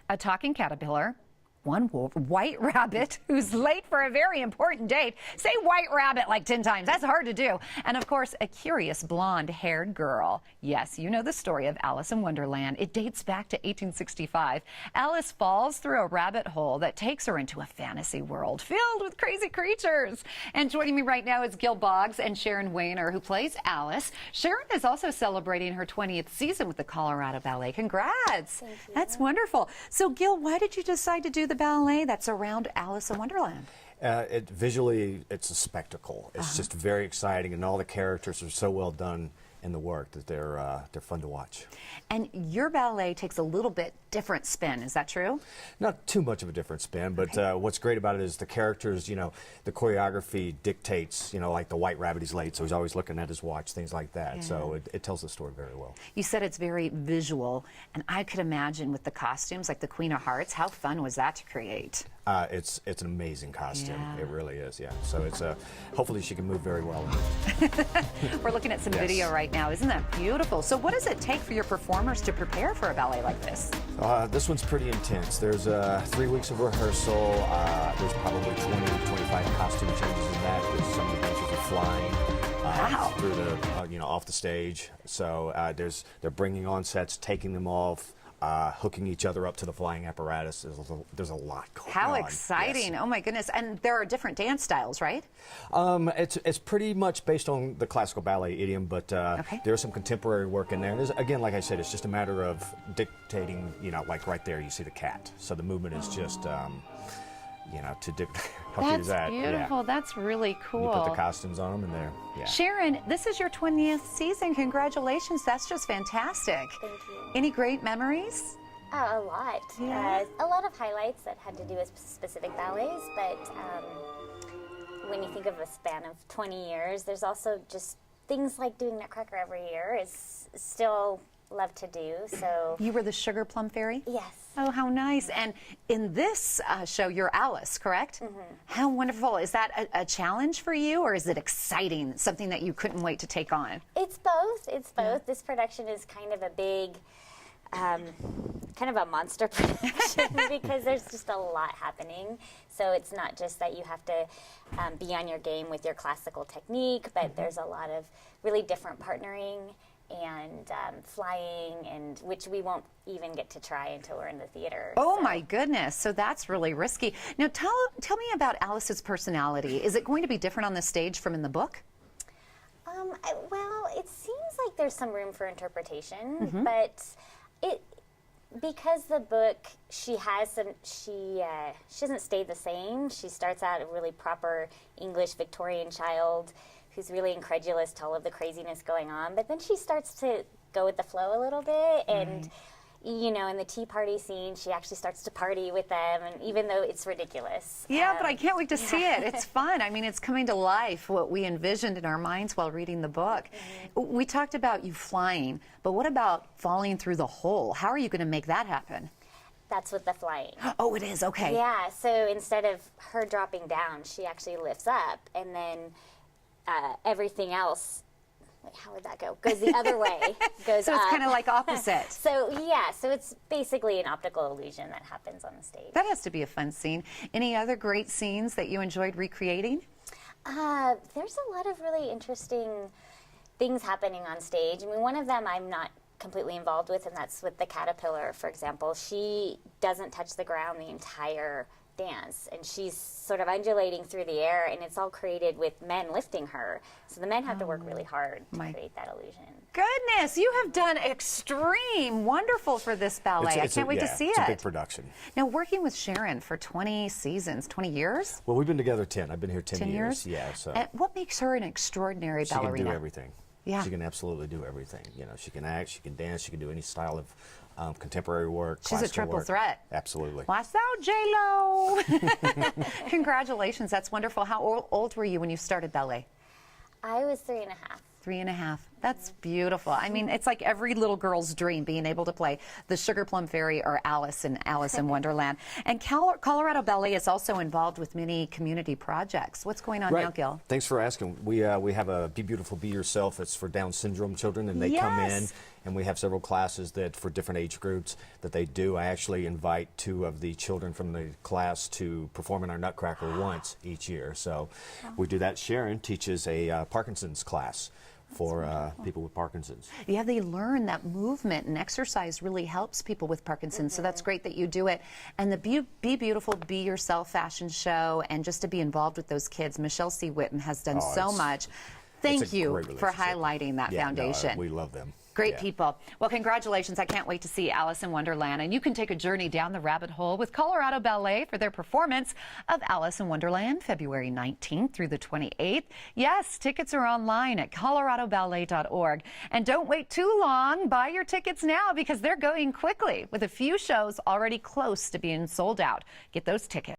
a talking caterpillar, one wolf, white rabbit who's late for a very important date. Say white rabbit like 10 times. That's hard to do. And of course, a curious blonde-haired girl. Yes, you know the story of Alice in Wonderland. It dates back to 1865. Alice falls through a rabbit hole that takes her into a fantasy world filled with crazy creatures. And joining me right now is Gil Boggs and Sharon Wayner, who plays Alice. Sharon is also celebrating her 20th season with the Colorado Ballet. Congrats. Thank you. That's wonderful. So, Gil, why did you decide to do the ballet that's around Alice in Wonderland? Visually, it's a spectacle. It's just very exciting, and all the characters are so well done in the work that they're fun to watch. And your ballet takes a little bit different spin, is that true? Not too much of a different spin, but what's great about it is the characters, you know, the choreography dictates, you know, like the white rabbit, he's late, so he's always looking at his watch, things like that. Yeah. So it tells the story very well. You said it's very visual, and I could imagine with the costumes, like the Queen of Hearts, how fun was that to create? It's an amazing costume. Yeah. It really is, yeah. So it's hopefully she can move very well. We're looking at some video right now. Isn't that beautiful? So what does it take for your performers to prepare for a ballet like this? This one's pretty intense. There's 3 weeks of rehearsal. There's probably 20 to 25 costume changes in that. There's some of the dancers are flying through the, you know, off the stage. So they're bringing on sets, taking them off, hooking each other up to the flying apparatus. There's a lot going on. How exciting. Yes. Oh my goodness. And there are different dance styles, right? It's pretty much based on the classical ballet idiom, but there's some contemporary work in there. And again, like I said, it's just a matter of dictating, you know, like right there you see the cat. So the movement is just, you know, to That's beautiful. Yeah. That's really cool. You put the costumes on them and they're, yeah. Sharon, this is your 20th season. Congratulations. That's just fantastic. Thank you. Any great memories? A lot. Yeah. A lot of highlights that had to do with specific ballets, but when you think of a span of 20 years, there's also just things like doing Nutcracker every year is still love to do. So you were the Sugar Plum Fairy? Yes. Oh, how nice. And in this show, you're Alice, correct? Mm-hmm. How wonderful. Is that a challenge for you, or is it exciting, something that you couldn't wait to take on? It's both. It's both. Yeah. This production is kind of a big, kind of a monster production because there's just a lot happening. So it's not just that you have to be on your game with your classical technique, but there's a lot of really different partnering and flying, and which we won't even get to try until we're in the theater. Oh, so. My goodness. So that's really risky. Now tell me about Alice's personality. Is it going to be different on the stage from in the book? Well, it seems like there's some room for interpretation, but because the book, she doesn't stay the same. She starts out a really proper English Victorian child who's really incredulous to all of the craziness going on, but then she starts to go with the flow a little bit, and you know, in the tea party scene, she actually starts to party with them, and even though it's ridiculous. Yeah, but I can't wait to see it. It's fun. I mean, it's coming to life, what we envisioned in our minds while reading the book. We talked about you flying, but what about falling through the hole? How are you going to make that happen? That's with the flying. Oh, it is? Okay. Yeah, so instead of her dropping down, she actually lifts up, and then everything else, how would that go? Goes the other way. Goes so it's up. Kind of like opposite. So yeah, so it's basically an optical illusion that happens on the stage. That has to be a fun scene. Any other great scenes that you enjoyed recreating? There's a lot of really interesting things happening on stage. I mean, one of them I'm not completely involved with, and that's with the caterpillar, for example. She doesn't touch the ground the entire dance, and she's sort of undulating through the air, and it's all created with men lifting her. So the men have to work really hard to create that illusion. Goodness, you have done extreme wonderful for this ballet. I can't wait to see it. It's a big production. Now, working with Sharon for 20 seasons, 20 years? Well, we've been together 10. I've been here 10 years. Yeah. So. And what makes her an extraordinary ballerina? She can do everything. Yeah. She can absolutely do everything. You know, she can act, she can dance, she can do any style of contemporary work. She's a triple threat. Absolutely. Watch out, J-Lo! Congratulations, that's wonderful. How old were you when you started ballet? I was 3.5. 3.5. That's beautiful. I mean, it's like every little girl's dream, being able to play the Sugar Plum Fairy or Alice in Wonderland. And Colorado Ballet is also involved with many community projects. What's going on now, Gil? Thanks for asking. We have a Be Beautiful, Be Yourself. It's for Down syndrome children, and they come in, and we have several classes that for different age groups that they do. I actually invite 2 of the children from the class to perform in our Nutcracker once each year. So we do that. Sharon teaches a Parkinson's class for people with Parkinson's. Yeah, they learn that movement and exercise really helps people with Parkinson's, so that's great that you do it. And the Be Beautiful, Be Yourself fashion show, and just to be involved with those kids, Michelle C. Whitten has done so much. Thank you for highlighting that foundation. No, we love them. Great people. Well, congratulations. I can't wait to see Alice in Wonderland. And you can take a journey down the rabbit hole with Colorado Ballet for their performance of Alice in Wonderland, February 19th through the 28th. Yes, tickets are online at coloradoballet.org. And don't wait too long. Buy your tickets now because they're going quickly with a few shows already close to being sold out. Get those tickets.